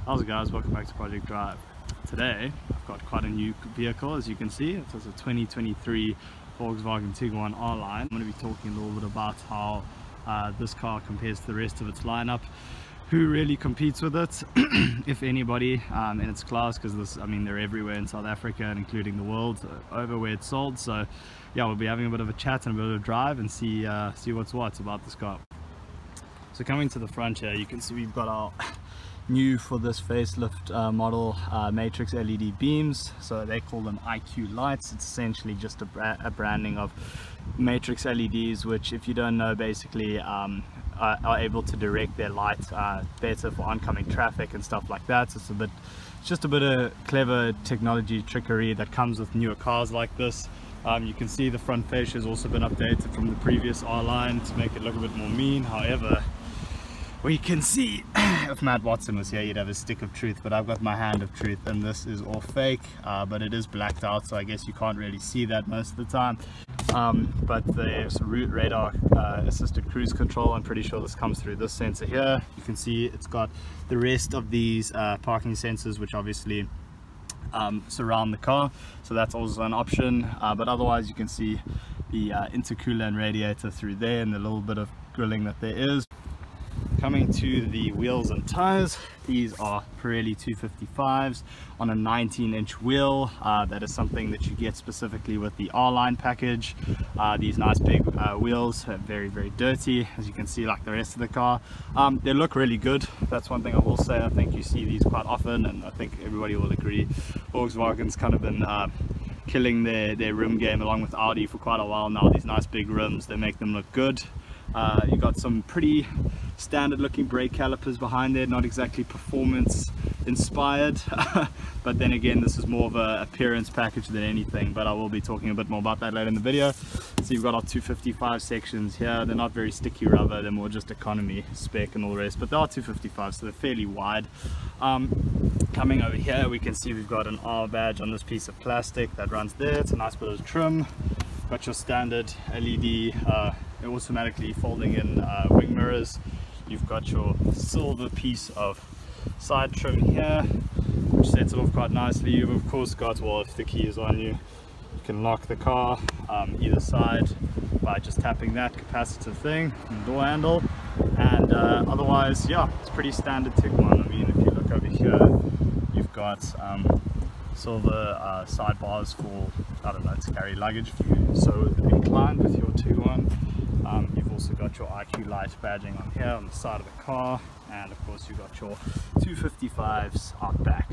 How's it guys, welcome back to Project Drive. Today I've got quite a new vehicle, as you can see. It's a 2023 Volkswagen Tiguan R line. I'm going to be talking a little bit about how this car compares to the rest of its lineup, who really competes with it, if anybody, in its class, because they're everywhere in South Africa and including the world over where it's sold. So yeah, we'll be having a bit of a chat and a bit of a drive and see what's what about this car. So coming to the front here, you can see we've got our new for this facelift model matrix LED beams. So they call them IQ lights. It's essentially just a branding of matrix LEDs, which, if you don't know, basically are able to direct their light better for oncoming traffic and stuff like that. So it's just a bit of clever technology trickery that comes with newer cars like this. You can see the front fascia has also been updated from the previous R line to make it look a bit more mean. However, we can see, if Matt Watson was here, you'd have a stick of truth, but I've got my hand of truth, and this is all fake, but it is blacked out, so I guess you can't really see that most of the time. But the route radar assisted cruise control, I'm pretty sure this comes through this sensor here. You can see it's got the rest of these parking sensors, which obviously surround the car, so that's also an option. But otherwise, you can see the intercooler and radiator through there, and the little bit of grilling that there is. Coming to the wheels and tires, these are Pirelli 255s on a 19-inch wheel. That is something that you get specifically with the R-Line package. These nice big wheels are very, very dirty, as you can see, like the rest of the car. They look really good. That's one thing I will say. I think you see these quite often, and I think everybody will agree. Volkswagen's kind of been killing their rim game along with Audi for quite a while now. These nice big rims, they make them look good. You got some pretty standard looking brake calipers behind there, not exactly performance inspired, but then again, this is more of an appearance package than anything, but I will be talking a bit more about that later in the video. So you've got our 255 sections here. They're not very sticky rubber, they're more just economy spec and all the rest, but they are 255, so they're fairly wide. Coming over here, we can see we've got an R badge on this piece of plastic that runs there. It's a nice bit of trim. Got your standard LED automatically folding in wing mirrors. You've got your silver piece of side trim here, which sets it off quite nicely. You've of course got, well, if the key is on you, you can lock the car either side by just tapping that capacitive thing on the door handle. And otherwise, yeah, it's pretty standard Tiguan. I mean, if you look over here, you've got silver sidebars for, I don't know, to carry luggage if you're so inclined with your Tiguan. You've also got your IQ light badging on here on the side of the car, and of course you've got your 255s out back.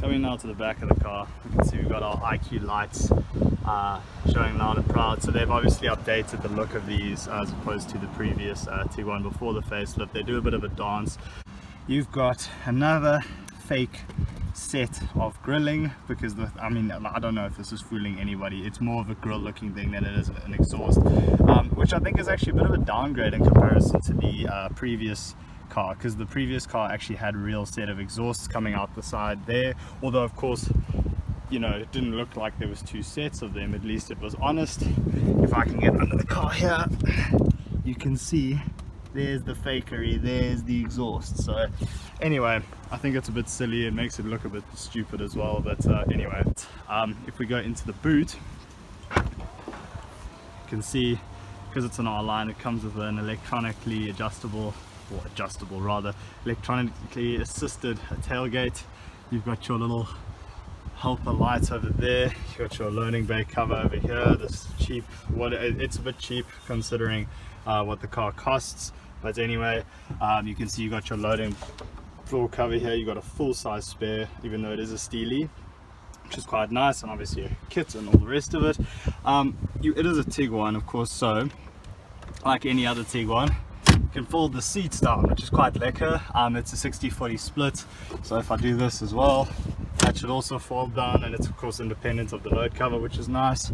Coming now to the back of the car, you can see we've got our IQ lights showing loud and proud. So they've obviously updated the look of these as opposed to the previous Tiguan before the facelift. They do a bit of a dance. You've got another fake set of grilling, because I don't know if this is fooling anybody. It's more of a grill looking thing than it is an exhaust, which I think is actually a bit of a downgrade in comparison to the previous car, because the previous car actually had a real set of exhausts coming out the side there, although of course, you know, it didn't look like there was two sets of them. At least it was honest. If I can get under the car here, you can see there's the fakery, there's the exhaust. So anyway, I think it's a bit silly. It makes it look a bit stupid as well, but anyway, if we go into the boot, you can see, because it's an R line, it comes with an electronically electronically assisted tailgate. You've got your little helper lights over there. You've got your loading bay cover over here. This cheap, it's a bit cheap considering what the car costs, but anyway, you can see you got your loading floor cover here. You got a full-size spare, even though it is a Steely, which is quite nice, and obviously a kit and all the rest of it. It is a Tiguan, of course, so like any other Tiguan, you can fold the seats down, which is quite lekker. It's a 60-40 split, so if I do this as well, that should also fold down, and it's of course independent of the load cover, which is nice.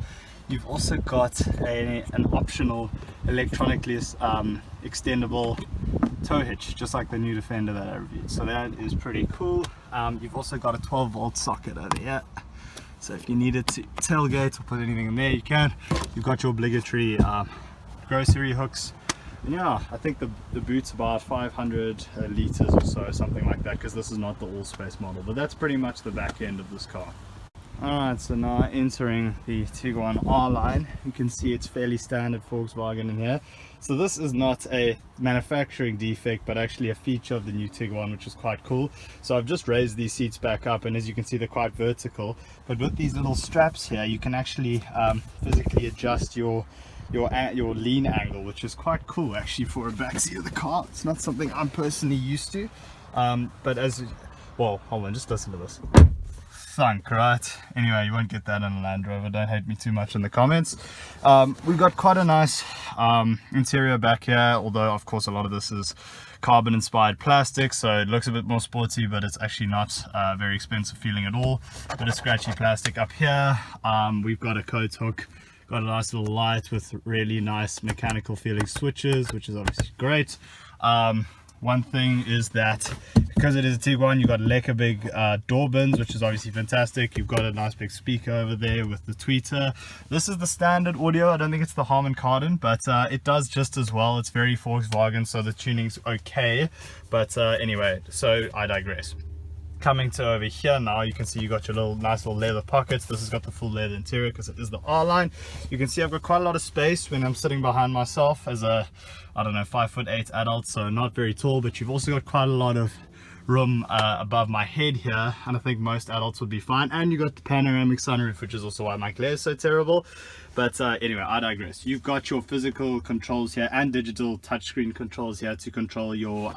You've also got an optional electronically extendable tow hitch, just like the new Defender that I reviewed, so that is pretty cool. You've also got a 12-volt socket over here, so if you needed to tailgate or put anything in there, you can. You've got your obligatory grocery hooks And yeah, I think the boot's about 500 liters or so, something like that, because this is not the all space model, but that's pretty much the back end of this car. Alright, so now entering the Tiguan R line, you can see it's fairly standard Volkswagen in here. So this is not a manufacturing defect, but actually a feature of the new Tiguan, which is quite cool. So I've just raised these seats back up, and as you can see, they're quite vertical. But with these little straps here, you can actually physically adjust your lean angle, which is quite cool actually for a backseat of the car. It's not something I'm personally used to, but well, hold on, just listen to this. Thunk, right? Anyway, you won't get that in a Land Rover. Don't hate me too much in the comments. We've got quite a nice interior back here, although of course a lot of this is carbon inspired plastic, so it looks a bit more sporty, but it's actually not very expensive feeling at all. Bit of scratchy plastic up here. We've got a coat hook, got a nice little light with really nice mechanical feeling switches, which is obviously great. One thing is that because it is a Tiguan, you've got lekker big door bins, which is obviously fantastic. You've got a nice big speaker over there with the tweeter. This is the standard audio. I don't think it's the Harman Kardon, but it does just as well. It's very Volkswagen, so the tuning's okay. But anyway, so I digress. Coming to over here now, you can see you got your nice little leather pockets. This has got the full leather interior because it is the R line. You can see I've got quite a lot of space when I'm sitting behind myself as a, I don't know, 5'8" adult, so not very tall, but you've also got quite a lot of room above my head here, and I think most adults would be fine. And you got the panoramic sunroof, which is also why my glare is so terrible. But anyway, I digress. You've got your physical controls here and digital touchscreen controls here to control your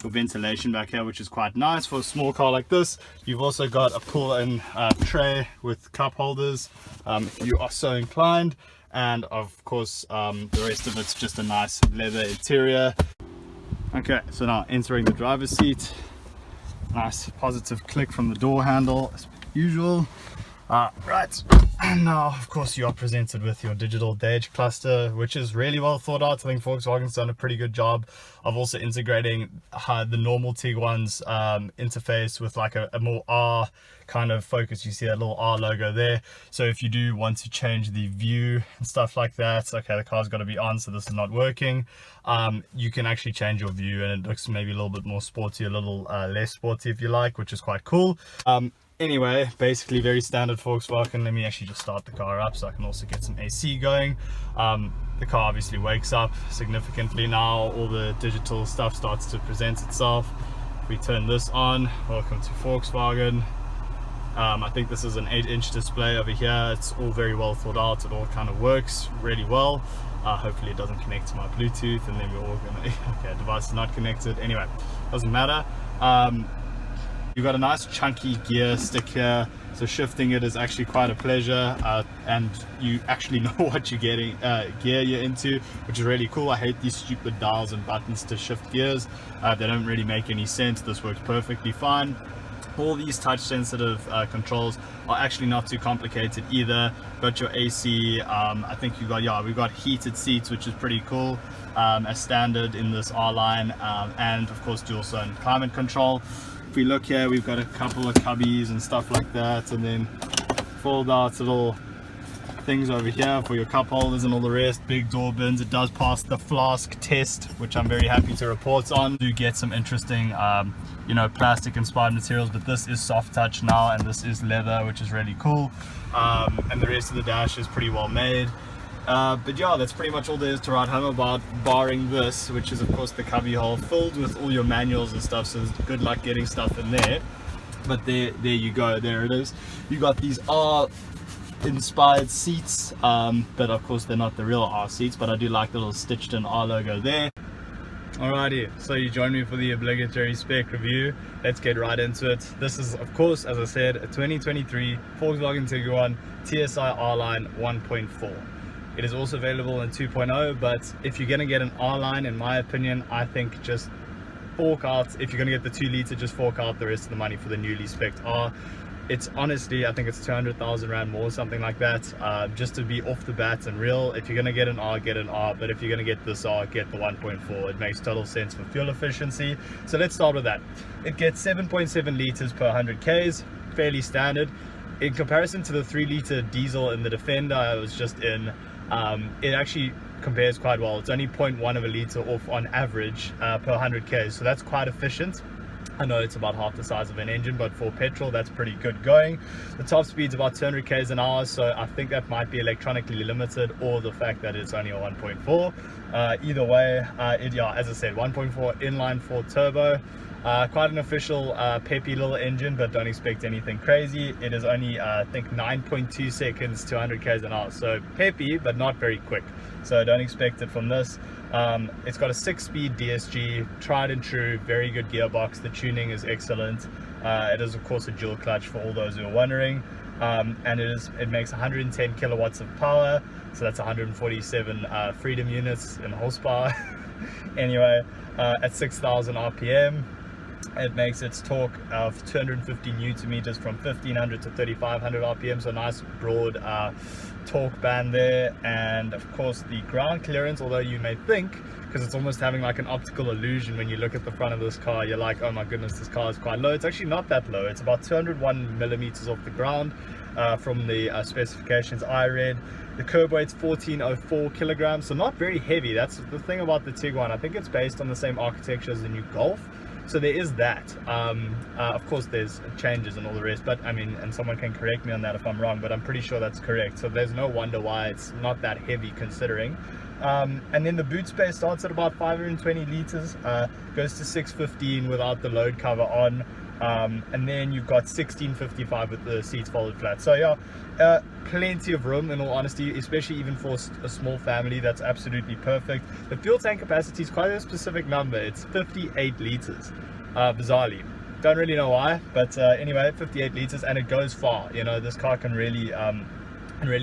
ventilation back here, which is quite nice for a small car like this. You've also got a pull-in tray with cup holders if you are so inclined, and of course the rest of it's just a nice leather interior. Okay, so now entering the driver's seat, nice positive click from the door handle as usual. Right, and now of course you are presented with your digital DAGE cluster, which is really well thought out. I think Volkswagen's done a pretty good job of also integrating the normal Tiguan's interface with like a more R kind of focus. You see that little R logo there, so if you do want to change the view and stuff like that, okay, the car's got to be on, so this is not working, you can actually change your view and it looks maybe a little bit more sporty, a little less sporty if you like, which is quite cool. Anyway, basically very standard Volkswagen. Let me actually just start the car up so I can also get some AC going. The car obviously wakes up significantly now. All the digital stuff starts to present itself. If we turn this on, welcome to Volkswagen. I think this is an 8-inch display over here. It's all very well thought out. It all kind of works really well. Hopefully it doesn't connect to my Bluetooth, and then we're all gonna okay, device is not connected. Anyway, doesn't matter. You've got a nice chunky gear stick here, so shifting it is actually quite a pleasure, and you actually know what you're getting, gear you're into, which is really cool. I hate these stupid dials and buttons to shift gears. They don't really make any sense. This works perfectly fine. All these touch sensitive controls are actually not too complicated either. Got your AC, I think you got, yeah, we've got heated seats, which is pretty cool, as standard in this R line, and of course dual zone climate control. If we look here, we've got a couple of cubbies and stuff like that, and then fold out little things over here for your cup holders and all the rest. Big door bins. It does pass the flask test, which I'm very happy to report on. You get some interesting you know, plastic inspired materials, but this is soft touch now, and this is leather, which is really cool, and the rest of the dash is pretty well made. But yeah, that's pretty much all there is to write home about, barring this, which is of course the cubby hole filled with all your manuals and stuff, so good luck getting stuff in there. But there you go, there it is. You got these R inspired seats, but of course they're not the real R seats, but I do like the little stitched in R logo there. Alrighty, so you joined me for the obligatory spec review. Let's get right into it. This is of course, as I said, a 2023 Volkswagen Tiguan TSI R-Line 1.4. It is also available in 2.0, but if you're gonna get an R-Line, in my opinion, I think just fork out, if you're gonna get the 2 liter, just fork out the rest of the money for the newly spec'd R. It's honestly, I think it's 200,000 Rand more, something like that, just to be off the bat and real. If you're gonna get an R, get an R, but if you're gonna get this R, get the 1.4. It makes total sense for fuel efficiency. So let's start with that. It gets 7.7 liters per 100 Ks, fairly standard. In comparison to the 3 liter diesel in the Defender I was just in, it actually compares quite well. It's only 0.1 of a litre off on average per 100 k's, so that's quite efficient. I know it's about half the size of an engine, but for petrol that's pretty good going. The top speed's about 200 k's an hour, so I think that might be electronically limited, or the fact that it's only a 1.4. Either way, yeah, as I said, 1.4 inline 4 turbo. Quite an official peppy little engine, but don't expect anything crazy. It is only I think 9.2 seconds to 100 k's an hour, so peppy but not very quick, so don't expect it from this. It's got a 6-speed DSG, tried and true, very good gearbox. The tuning is excellent. It is of course a dual clutch for all those who are wondering, and it makes 110 kilowatts of power, so that's 147 freedom units in horsepower. Anyway, at 6,000 RPM, it makes its torque of 250 newton meters from 1500 to 3500 RPM, so nice broad torque band there. And of course the ground clearance, although you may think, because it's almost having like an optical illusion when you look at the front of this car, you're like, oh my goodness, this car is quite low. It's actually not that low. It's about 201 millimeters off the ground from the specifications I read. The curb weight's 1404 kilograms, so not very heavy. That's the thing about the Tiguan. I think it's based on the same architecture as the new Golf, so there is that. Of course there's changes and all the rest, but I mean, and someone can correct me on that if I'm wrong, but I'm pretty sure that's correct, so there's no wonder why it's not that heavy considering. And then the boot space starts at about 520 liters, goes to 615 without the load cover on, and then you've got 1655 with the seats folded flat. So yeah, plenty of room in all honesty, especially even for a small family. That's absolutely perfect. The fuel tank capacity is quite a specific number. It's 58 liters, bizarrely. Don't really know why, but anyway, 58 liters, and it goes far. You know, this car can really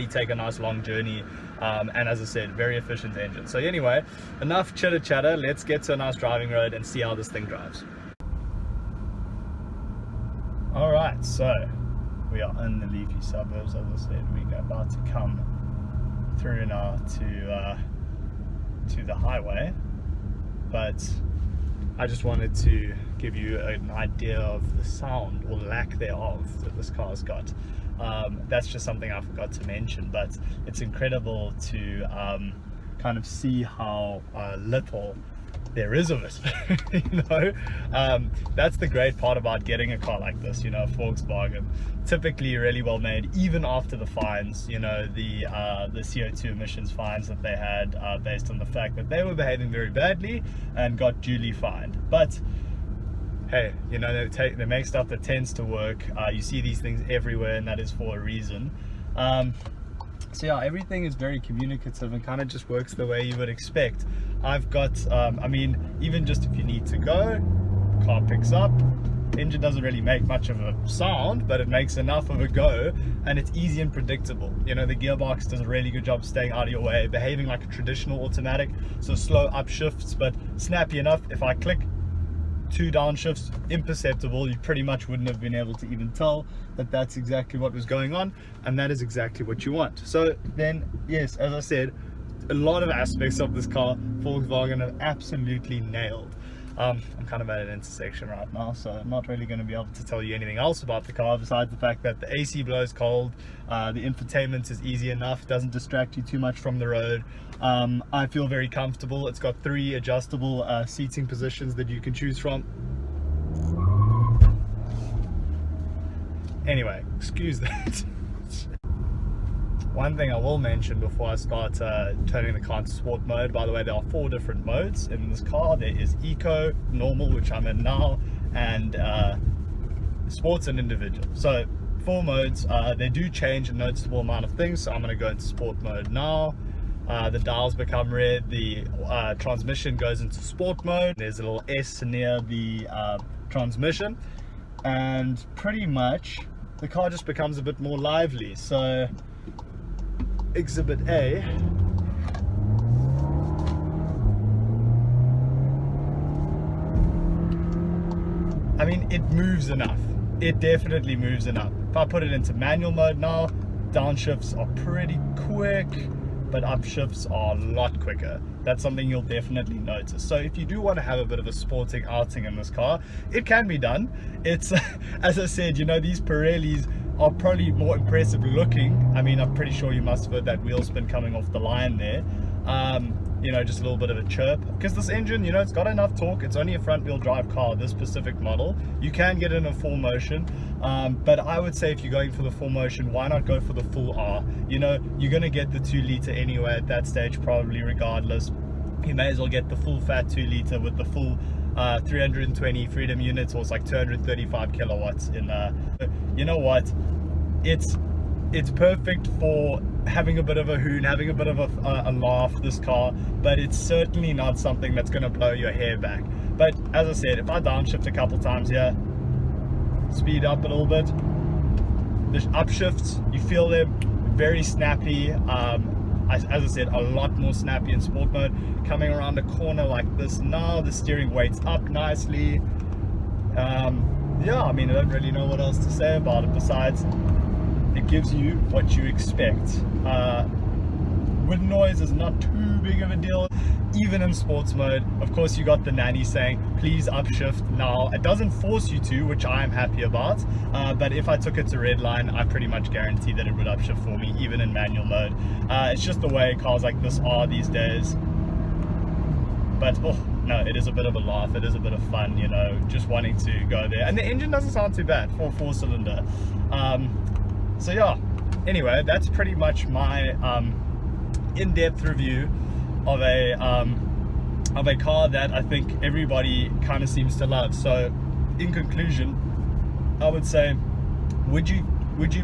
take a nice long journey, and as I said, very efficient engine. So anyway, enough chitter chatter, let's get to a nice driving road and see how this thing drives. Alright, so we are in the leafy suburbs. As I said, we're about to come through now to the highway, but I just wanted to give you an idea of the sound, or lack thereof, that this car's got. That's just something I forgot to mention, but it's incredible to kind of see how little there is of it. You know, that's the great part about getting a car like this. You know, Volkswagen, typically really well made, even after the fines, you know, the CO2 emissions fines that they had, based on the fact that they were behaving very badly and got duly fined. But hey, you know, they make stuff that tends to work. You see these things everywhere, and that is for a reason. So yeah, everything is very communicative and kind of just works the way you would expect. I've got, I mean, even just if you need to go, car picks up. Engine doesn't really make much of a sound, but it makes enough of a go, and it's easy and predictable. You know, the gearbox does a really good job staying out of your way, behaving like a traditional automatic, so slow upshifts, but snappy enough. If I click 2 downshifts, imperceptible. You pretty much wouldn't have been able to even tell that that's exactly what was going on, and that is exactly what you want. So then, yes, as I said, a lot of aspects of this car Volkswagen have absolutely nailed. I'm kind of at an intersection right now, so I'm not really going to be able to tell you anything else about the car besides the fact that the AC blows cold, the infotainment is easy enough, doesn't distract you too much from the road. I feel very comfortable. It's got 3 adjustable seating positions that you can choose from. Anyway, excuse that. One thing I will mention before I start turning the car into sport mode, by the way, there are 4 different modes in this car. There is Eco, Normal, which I'm in now, and Sports and Individual. So 4 modes. They do change a noticeable amount of things, so I'm going to go into sport mode now. The dials become red, the transmission goes into sport mode. There's a little S near the transmission, and pretty much the car just becomes a bit more lively. So Exhibit A, I mean, it moves enough. It definitely moves enough. If I put it into manual mode now, downshifts are pretty quick, but upshifts are a lot quicker. That's something you'll definitely notice. So if you do want to have a bit of a sporting outing in this car, it can be done. It's, as I said, you know, these Pirellis are probably more impressive looking. I mean, I'm pretty sure you must have heard that wheel spin coming off the line there. You know, just a little bit of a chirp, because this engine, you know, it's got enough torque. It's only a front wheel drive car, this specific model. You can get it in a full motion, but I would say if you're going for the full motion, why not go for the full R? You know, you're going to get the 2 litre anyway at that stage, probably regardless. You may as well get the full fat 2 litre with the full 320 freedom units, or it's like 235 kilowatts in you know what, it's perfect for having a bit of a hoon, having a bit of a laugh, this car, but it's certainly not something that's going to blow your hair back. But as I said, if I downshift a couple times here, speed up a little bit, the upshifts, you feel them very snappy. As I said, a lot more snappy in sport mode. Coming around a corner like this now, the steering weight's up nicely. Yeah, I mean, I don't really know what else to say about it besides it gives you what you expect. Wind noise is not too big of a deal, even in sports mode. Of course, you got the nanny saying, please upshift now. It doesn't force you to, which I am happy about, but if I took it to red line, I pretty much guarantee that it would upshift for me, even in manual mode. It's just the way cars like this are these days. But oh no, it is a bit of a laugh, it is a bit of fun, you know, just wanting to go there. And the engine doesn't sound too bad for a 4-cylinder. So yeah, anyway, that's pretty much my in-depth review of a car that I think everybody kind of seems to love. So in conclusion, I would say, would you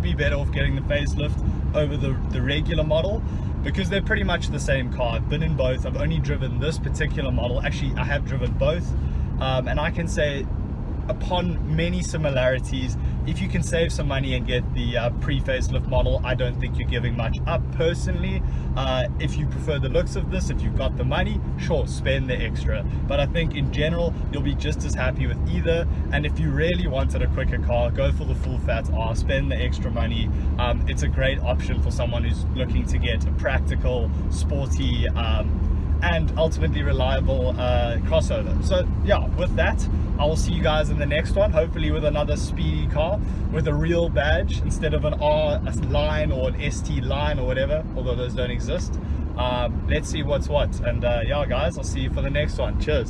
be better off getting the facelift over the regular model? Because they're pretty much the same car. I've been in both. I've only driven this particular model. Actually, I have driven both, and I can say, upon many similarities, if you can save some money and get the pre-facelift model, I don't think you're giving much up personally. If you prefer the looks of this, if you've got the money, sure, spend the extra. But I think in general, you'll be just as happy with either. And if you really wanted a quicker car, go for the full fat R, spend the extra money. It's a great option for someone who's looking to get a practical, sporty, and ultimately reliable crossover. So yeah, with that, I will see you guys in the next one, hopefully with another speedy car with a real badge instead of an R line or an ST line or whatever, although those don't exist. Let's see what's what. And yeah guys, I'll see you for the next one. Cheers.